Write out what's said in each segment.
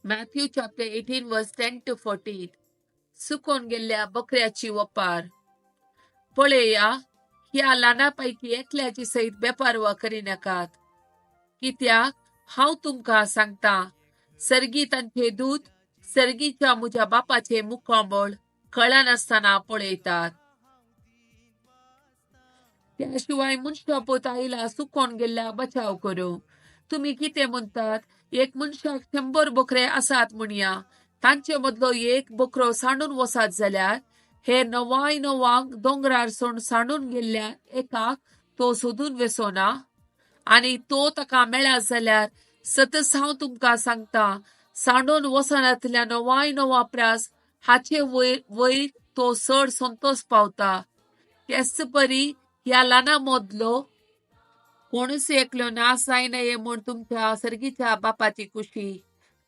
Matthew chapter 18 verse 10 to 14. सुकून गेल्ल्या बकऱ्याची वपार. पळया, ह्या ल्हानापैकी एकल्याची सयत बेपारवा करिनाकात. कित्याक हांव तुमकां सांगता, सर्गी तांचे दूत सर्गीच्या म्हज्या बापाचे मुखामळ कळनासतना पळयतात. त्याशिवाय मनशापूत आयला सुकून गेल्ल्या बचाव करूं. तुम्ही कितें म्हणतात? एक मनशाक 100 बकरे आसात म्हणया. तांचे मदलो एक बकरो सांडून वसात जाल्यार हे 99 दोंगरार सांडून गेल्ल्या एकाक तो सोदून वेसोना. आनी तो ताका मेळ्ळा जाल्यार सतस हांव तुमकां सांगता, सांडून वसनांतल्या 99 प्रास हाचे वयर तो चड संतोष पावता. तेच परी ह्या ल्हाना मदलो कोणूच एकलो नाश जायनये म्हूण तुमच्या सर्गीच्या बापाची खुशी.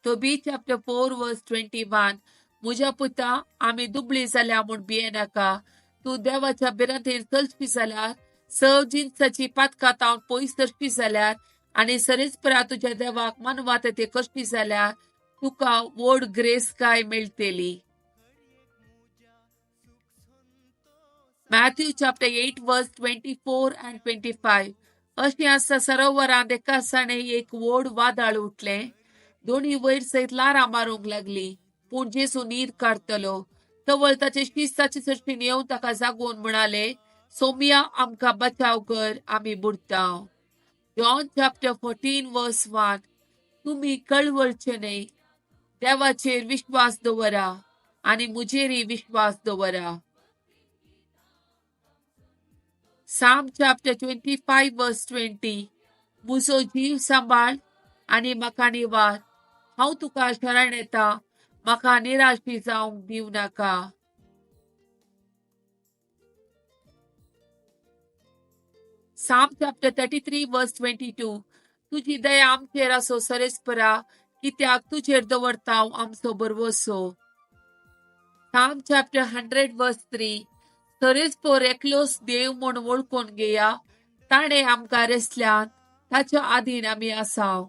तोबी चॅप्टर 4 वर्स 21. म्हज्या पुता, आमी दुबळी जाल्या म्हूण भियेनाका. तूं देवाच्या बिरांतेर चलची जाल्यार, जिन्साची पातकां तावन पयस सरची जाल्यार आनी सरेस्परा तुज्या देवाक मानवात ते करची जाल्यार तुका व्हड ग्रेस काय मेळटली. Matthew chapter 8 verse 24 and 25. अशें आसता सरोवरांत एका साणे एक व्हड वादळ उठलें. दोनी वयर सयत लारां मारूंक लागली. पूण जेसू न्हीद काडटलो. तवळ ताचे शिस्ताचे सर्तीन येवन ताका जागोवन म्हणाले, सोम्या, आमकां बचाव कर, आमी बुडटा. John chapter 14 verse 1. तुम्ही कळवळचे न्हय. देवाचेर विश्वास दवरा आनी मुजेरय विश्वास दवरा. Psalm chapter 25 verse 20. म्हजो जीव सांबाळ आनी म्हाका निवार. हांव तुका शरण येता, म्हाका निराशी जावंक दिव नाका. Psalm chapter 33 verse 22. तुजी दया आमचेर आसो सरेस्परा, कित्याक तुजेर दवरता हांव आमचो बरवसो. Psalm chapter 100 verse 3. सरेस्पोर एकलोच देव म्हूण वळखून घेया. ताणें आमकां रेसल्यान ताच्या आदीन आमी आसाव.